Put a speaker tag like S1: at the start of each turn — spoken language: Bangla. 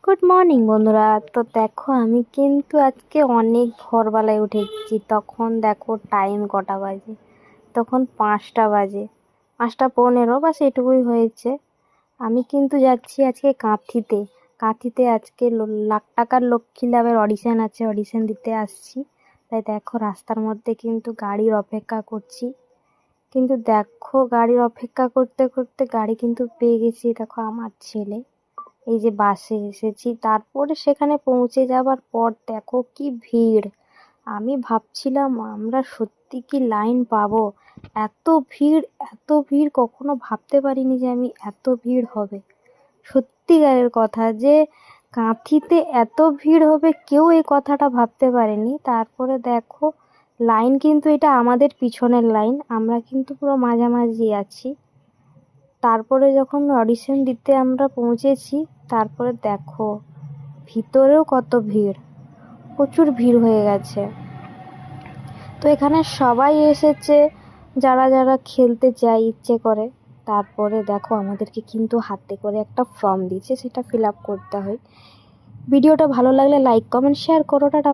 S1: গুড মর্নিং বন্ধুরা। তো দেখো আমি কিন্তু আজকে অনেক ভোরবেলায় উঠেছি। তখন দেখো টাইম কটা বাজে, তখন 5টা বাজে, 5টা 15 বাস এটুকুই হয়েছে। আমি কিন্তু যাচ্ছি আজকে কাঁথিতে। কাঁথিতে আজকে লাখ টাকার লক্ষ্মী লাভের অডিশন আছে, অডিশন দিতে আসছি। তাই দেখো রাস্তার মধ্যে কিন্তু গাড়ির অপেক্ষা করছি। কিন্তু দেখো গাড়ির অপেক্ষা করতে করতে গাড়ি কিন্তু পেয়ে গেছি। দেখো আমার ছেলে, এই যে বাসে এসেছি। তারপরে সেখানে পৌঁছে যাবার পর দেখো কি ভিড়। আমি ভাবছিলাম আমরা সত্যি কি লাইন পাবো। এত ভিড়, এত ভিড় কখনো ভাবতে পারিনি যে আমি এত ভিড় হবে। সত্যিকারের কথা যে কাঁথিতে এত ভিড় হবে কেউ এই কথাটা ভাবতে পারেনি। তারপরে দেখো লাইন কিন্তু এটা আমাদের পিছনের লাইন, আমরা কিন্তু পুরো মাঝামাঝি আছি। তারপরে যখন অডিশন দিতে আমরা পৌঁছেছি, তারপরে দেখো ভিতরেও কত ভিড়, প্রচুর ভিড় হয়ে গেছে। তো এখানে সবাই এসেছে যারা যারা খেলতে চায় ইচ্ছে করে। তারপরে দেখো আমাদেরকে কিন্তু হাতে করে একটা ফর্ম দিয়েছে, সেটা ফিল আপ করতে হয়। ভিডিওটা ভালো লাগলে লাইক কমেন্ট শেয়ার করো। টাটা।